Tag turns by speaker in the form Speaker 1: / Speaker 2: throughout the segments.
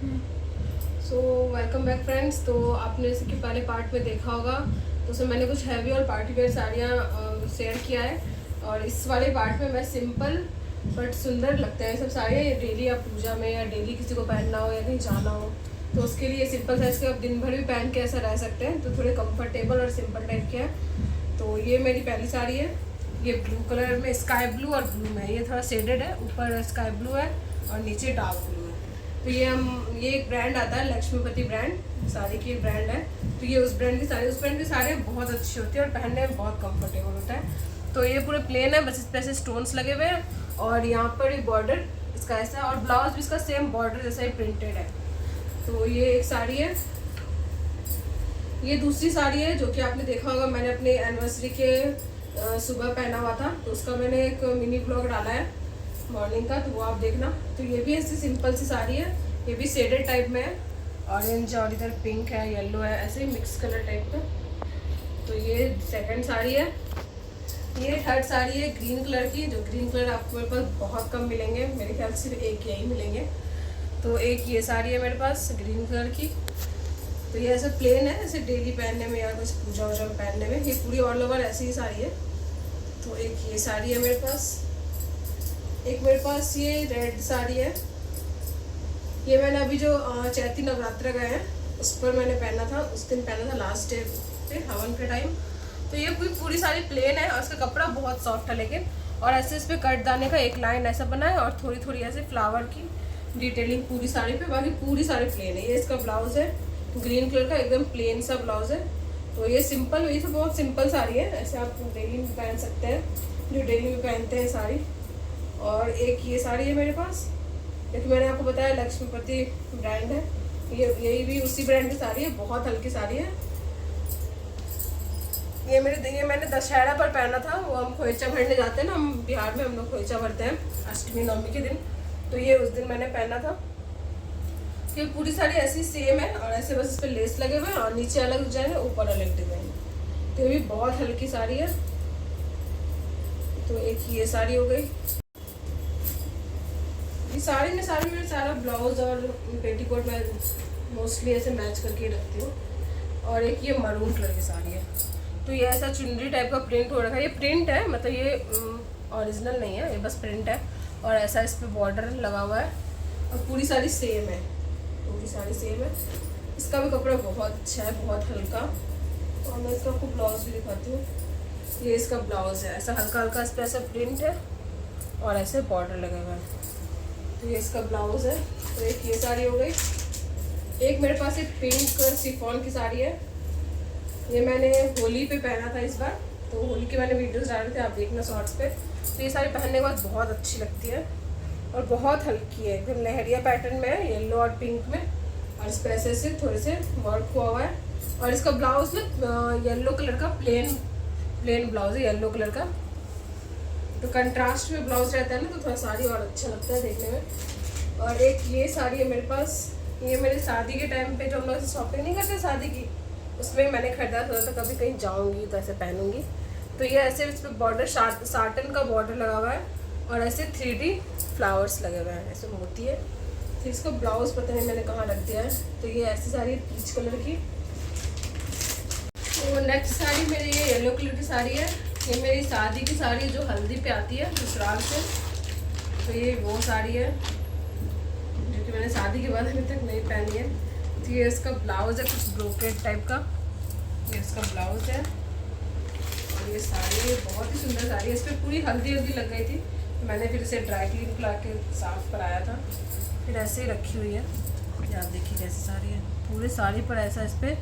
Speaker 1: So welcome back friends. तो आपने जैसे कि पहले पार्ट में देखा होगा, तो उसमें मैंने कुछ हैवी और पार्टी वेयर साड़ियाँ शेयर किया है। और इस वाले पार्ट में मैं सिंपल बट सुंदर लगते हैं सब साड़ियाँ, ये डेली आप पूजा में या डेली किसी को पहनना हो या कहीं जाना हो तो उसके लिए सिंपल साइज़ के आप दिन भर भी पहन के ऐसा रह सकते हैं। तो थोड़े कंफर्टेबल और सिंपल टाइप के हैं। तो ये मेरी पहली साड़ी है, ये ब्लू कलर में, स्काई ब्लू और ब्लू में, ये थोड़ा शेडेड है, ऊपर स्काई ब्लू है और नीचे डार्क ब्लू है। तो ये एक ब्रांड आता है, लक्ष्मीपति ब्रांड साड़ी की ब्रांड है। तो ये उस ब्रांड की साड़ी बहुत अच्छी होती है और पहनने में बहुत कंफर्टेबल होता है। तो ये पूरे प्लेन है, बस इस पे ऐसे स्टोन्स लगे हुए हैं और यहाँ पर एक बॉर्डर इसका ऐसा, और ब्लाउज भी इसका सेम बॉर्डर जैसा ही प्रिंटेड है। तो ये एक साड़ी है। ये दूसरी साड़ी है जो कि आपने देखा होगा, मैंने अपने एनिवर्सरी के सुबह पहना हुआ था, तो उसका मैंने एक मिनी ब्लॉग डाला है मॉर्निंग का, तो वो आप देखना। तो ये भी ऐसी सिंपल सी साड़ी है, ये भी शेडेड टाइप में है, ऑरेंज और इधर पिंक है, येलो है, ऐसे ही मिक्स कलर टाइप का। तो ये सेकंड साड़ी है। ये थर्ड साड़ी है ग्रीन कलर की, जो ग्रीन कलर आपको मेरे पास बहुत कम मिलेंगे, मेरे ख्याल से सिर्फ एक यही मिलेंगे। तो एक ये साड़ी है मेरे पास ग्रीन कलर की। तो ये ऐसे प्लेन है, ऐसे डेली पहनने में या कुछ पूजा वूजा में पहनने में, ये पूरी ऑल ओवर ऐसी ही साड़ी है। तो एक ये साड़ी है मेरे पास। एक मेरे पास ये रेड साड़ी है, ये मैंने अभी जो चैती नवरात्र गए हैं उस पर मैंने पहना था, उस दिन पहना था लास्ट डे पे हवन के टाइम। तो ये पूरी साड़ी प्लेन है और इसका कपड़ा बहुत सॉफ्ट है लेकिन, और ऐसे इस पर कट दाने का एक लाइन ऐसा बना है और थोड़ी थोड़ी ऐसे फ्लावर की डिटेलिंग पूरी साड़ी पे, बाकी पूरी साड़ी प्लेन है। ये इसका ब्लाउज है ग्रीन कलर का, एकदम प्लेन सा ब्लाउज है। तो ये सिंपल, ये तो बहुत सिंपल साड़ी है, ऐसे आप डेली में पहन सकते हैं, जो डेली में पहनते हैं साड़ी। और एक ये साड़ी है मेरे पास, क्योंकि मैंने आपको बताया लक्ष्मीपति ब्रांड है, यही भी उसी ब्रांड की साड़ी है, बहुत हल्की साड़ी है। ये मैंने दशहरा पर पहना था, वो हम खोइचा भरने जाते हैं ना, हम बिहार में हम लोग खोइचा भरते हैं अष्टमी नवमी के दिन, तो ये उस दिन मैंने पहना था। ये पूरी साड़ी ऐसी सेम है और ऐसे बस इस पर लेस लगे हुए हैं और नीचे अलग डिजाइन है, ऊपर अलग डिजाइन है। तो ये भी बहुत हल्की साड़ी है। तो एक ये साड़ी हो गई। ये साड़ी में सारा ब्लाउज और पेटीकोट में मोस्टली ऐसे मैच करके रखती हूँ। और एक ये मरून कलर की साड़ी है, तो ये ऐसा चुनरी टाइप का प्रिंट हो रखा है, ये प्रिंट है, मतलब ये ओरिजिनल नहीं है, ये बस प्रिंट है और ऐसा इस पर बॉर्डर लगा हुआ है और पूरी साड़ी सेम है, पूरी साड़ी सेम है। इसका भी कपड़ा बहुत अच्छा है, बहुत हल्का। और मैं इसका आपको ब्लाउज भी दिखाती हूँ, ये इसका ब्लाउज है, ऐसा हल्का हल्का इस पर ऐसा प्रिंट है और ऐसे बॉर्डर लगा हुआ है। तो ये इसका ब्लाउज है। तो एक ये साड़ी हो गई। एक मेरे पास एक पिंक शिफॉन की साड़ी है, ये मैंने होली पे पहना था इस बार, तो होली के मैंने वीडियोस डाले थे, आप देखना शॉर्ट्स पे। तो ये साड़ी पहनने के बाद बहुत अच्छी लगती है और बहुत हल्की है, एकदम लहरिया पैटर्न में है, येलो और पिंक में, और इस पर ऐसे से थोड़े से वर्क हुआ हुआ है। और इसका ब्लाउज ना येलो कलर का प्लेन ब्लाउज है, येलो कलर का। तो कंट्रास्ट में ब्लाउज रहता है ना, तो थोड़ा साड़ी और अच्छा लगता है देखने में। और एक ये साड़ी है मेरे पास, ये मेरे शादी के टाइम पे जो हम लोग शॉपिंग नहीं करते शादी की, उसमें मैंने खरीदा था, तो कभी कहीं जाऊंगी तो ऐसे पहनूंगी। तो ये ऐसे इस पर बॉर्डर साटन का बॉर्डर लगा हुआ है और ऐसे 3D फ्लावर्स लगे हुए हैं, ऐसे मोती है। फिर इसका ब्लाउज पता नहीं मैंने कहाँ रख दिया है। तो ये ऐसी साड़ी पीच कलर की। तो नेक्स्ट साड़ी मेरी ये येलो कलर की साड़ी है, ये मेरी शादी की साड़ी जो हल्दी पे आती है ससुराल से। तो ये वो साड़ी है जो कि मैंने शादी के बाद अभी तक नहीं पहनी है। तो ये इसका ब्लाउज है कुछ ब्रोकेड टाइप का, ये इसका ब्लाउज है। और ये साड़ी बहुत ही सुंदर साड़ी है, इस पर पूरी हल्दी लग गई थी, तो मैंने फिर इसे ड्राई क्लीन करा के साफ़ कराया था, फिर ऐसे ही रखी हुई है। ये आप देखिए कैसी साड़ी है, पूरी साड़ी पर ऐसा इस पर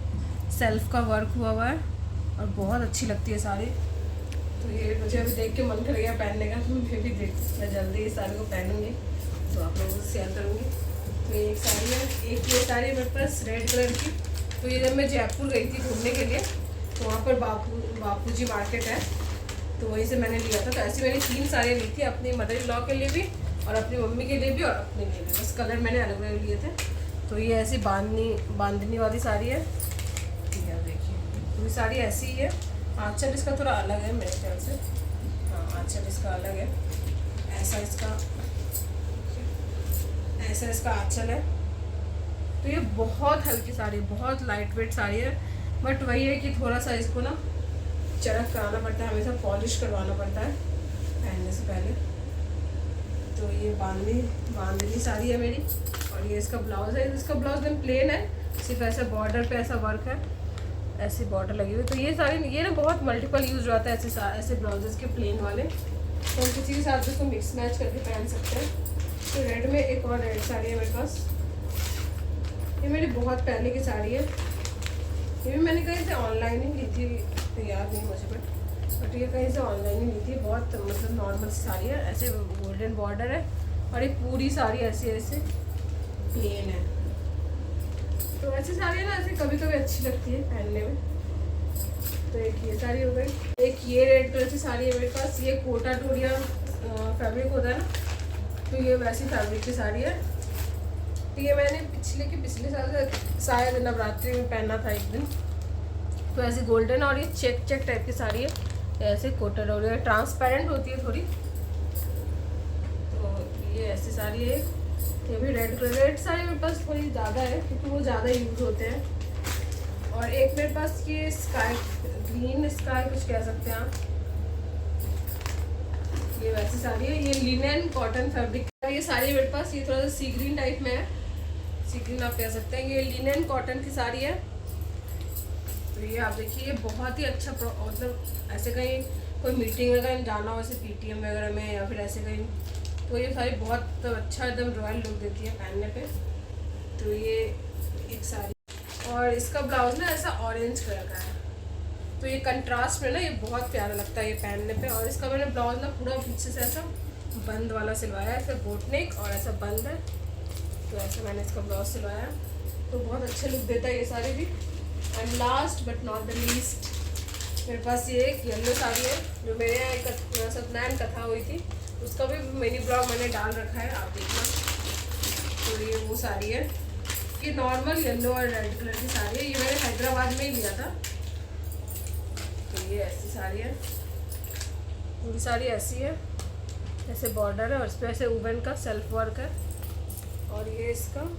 Speaker 1: सेल्फ का वर्क हुआ हुआ है और बहुत अच्छी लगती है साड़ी। तो ये मुझे अभी देख के मन कर गया पहनने का, तो मैं जल्दी इस साड़ी को पहनूंगी, तो आप लोगों से शेयर करूँगी। तो ये एक साड़ी है। एक ये साड़ी है मेरे पास रेड कलर की। तो ये जब मैं जयपुर गई थी घूमने के लिए, तो वहाँ पर बापूजी मार्केट है, तो वहीं से मैंने लिया था। तो ऐसी मैंने 3 साड़ियाँ ली थी, अपनी मदर इन लॉ के लिए भी और अपनी मम्मी के लिए भी और अपने लिए भी, बस कलर मैंने अलग अलग लिए थे। तो ये ऐसी बांधनी वाली साड़ी है, ठीक है देखिए पूरी साड़ी ऐसी ही है। आँचल इसका थोड़ा अलग है मेरे ख्याल से, हाँ आँचल इसका अलग है, ऐसा इसका आँचल है। तो ये बहुत हल्की साड़ी, बहुत लाइट वेट साड़ी है, बट वही है कि थोड़ा सा इसको ना चरक कराना पड़ता है, हमेशा पॉलिश करवाना पड़ता है पहनने से पहले। तो ये बांधनी साड़ी है मेरी, और ये इसका ब्लाउज है। इसका ब्लाउज एकदम प्लेन है, सिर्फ ऐसा बॉर्डर पे ऐसा वर्क है, ऐसी बॉर्डर लगी हुई। तो ये साड़ी ये ना बहुत मल्टीपल यूज हो जाता है ऐसे ब्लाउजेस के प्लेन वाले, तो हम किसी के साथ इसको मिक्स मैच करके पहन सकते हैं। तो रेड में एक और रेड साड़ी है मेरे पास, ये मेरी बहुत पहले की साड़ी है, ये भी मैंने कहीं से ऑनलाइन ही ली थी, तो याद नहीं मुझे, बट ये कहीं से ऑनलाइन ही ली थी। बहुत मतलब नॉर्मल साड़ी है, ऐसे गोल्डन बॉर्डर है, और ये पूरी साड़ी ऐसे प्लेन है। तो ऐसी साड़ी ना ऐसे कभी कभी अच्छी लगती है पहनने में। तो एक ये साड़ी हो गई, एक ये रेड कलर की साड़ी है मेरे पास, ये कोटा टोरिया फैब्रिक होता है ना, तो ये वैसी फैब्रिक की साड़ी है। तो ये मैंने पिछले साल से शायद नवरात्रि में पहना था एक दिन। तो ऐसे गोल्डन, और ये चेक टाइप की साड़ी है, ऐसे कोटा टोरिया ट्रांसपेरेंट होती है थोड़ी। तो ये ऐसी साड़ी है, ये भी रेड कलर। रेड साड़ी मेरे पास थोड़ी ज़्यादा है क्योंकि वो ज़्यादा यूज़ होते हैं। और एक मेरे पास ये ग्रीन स्काई कुछ कह सकते हैं आप, ये वैसी साड़ी है, ये लिनन कॉटन फैब्रिक का ये साड़ी मेरे पास। ये थोड़ा सा सी ग्रीन टाइप में है, सी ग्रीन आप कह सकते हैं। ये लिनन कॉटन की साड़ी है। तो ये आप देखिए, ये बहुत ही अच्छा मतलब ऐसे कहीं कोई मीटिंग वगैरह जाना हो, ऐसे PTM वगैरह में या फिर ऐसे कहीं, तो ये साड़ी बहुत अच्छा एकदम रॉयल लुक देती है पहनने पे। तो ये एक साड़ी, और इसका ब्लाउज ना ऐसा ऑरेंज कलर का है, तो ये कंट्रास्ट में ना ये बहुत प्यारा लगता है ये पहनने पे। और इसका मैंने ब्लाउज ना पूरा पीछे से ऐसा बंद वाला सिलवाया है, ऐसा बोट नेक और ऐसा बंद है, तो ऐसा मैंने इसका ब्लाउज सिलवाया, तो बहुत अच्छा लुक देता है ये साड़ी भी। And last but not the least, मेरे पास ये एक येलो साड़ी है, जो मेरे यहाँ एक सत्यनारायण कथा हुई थी, उसका भी मिनी ब्लॉग मैंने डाल रखा है, आप देखना। तो ये वो साड़ी है, ये नॉर्मल येलो और रेड कलर की साड़ी है, ये मैंने हैदराबाद में ही लिया था। तो ये ऐसी साड़ी है, पूरी साड़ी ऐसी है, ऐसे बॉर्डर है और इस पर ऐसे वुवन का सेल्फ वर्क है। और ये इसका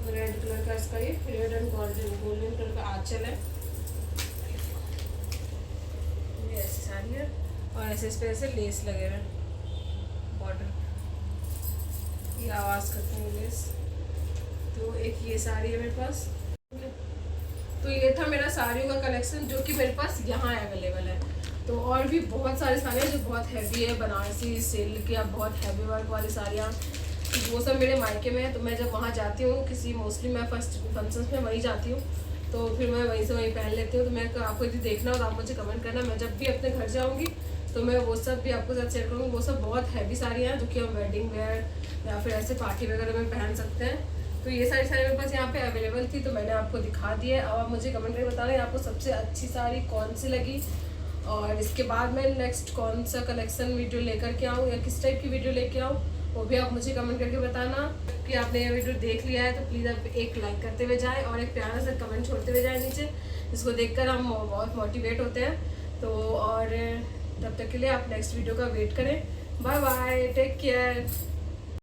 Speaker 1: रेड कलर का, इसका ये रेड एंड गोल्डन कलर का आंचल है। ये ऐसी साड़ी है, और ऐसे इस पे ऐसे लेस लगे हुए बॉर्डर, ये आवाज़ करते हैं लेस। तो एक ये साड़ी है मेरे पास। तो ये था मेरा साड़ियों का कलेक्शन, जो कि मेरे पास यहाँ अवेलेबल है। तो और भी बहुत सारी साड़ियाँ जो बहुत हैवी है, बनारसी सिल्क या बहुत हैवी वर्क वाली साड़ियाँ, वो सब मेरे मायके में है। तो मैं जब वहाँ जाती हूँ किसी, मोस्टली मैं फर्स्ट फंक्शंस में वहीं जाती हूँ, तो फिर मैं वहीं से वहीं पहन लेती हूँ। तो मैं आपको यदि देखना हो तो आप मुझे कमेंट करना, मैं जब भी अपने घर जाऊँगी तो मैं वो सब भी आपको साथ शेयर करूँगी। वो सब बहुत हैवी साड़ियाँ हैं जो कि हम वेडिंग वेयर या फिर ऐसे पार्टी वगैरह में पहन सकते हैं। तो ये सारी साड़ी मेरे पास यहाँ पे अवेलेबल थी, तो मैंने आपको दिखा दी है। अब आप मुझे कमेंट करके बताना आपको सबसे अच्छी साड़ी कौन सी लगी, और इसके बाद मैं नेक्स्ट कौन सा कलेक्शन वीडियो लेकर के आऊँ या किस टाइप की वीडियो लेके आऊँ, वो भी आप मुझे कमेंट करके बताना। कि आपने ये वीडियो देख लिया है तो प्लीज़ आप एक लाइक करते हुए जाएँ और एक प्यारा सा कमेंट छोड़ते हुए जाएँ नीचे, जिसको देखकर हम बहुत मोटिवेट होते हैं। तो और तब तक के लिए आप नेक्स्ट वीडियो का वेट करें। Bye bye, take care.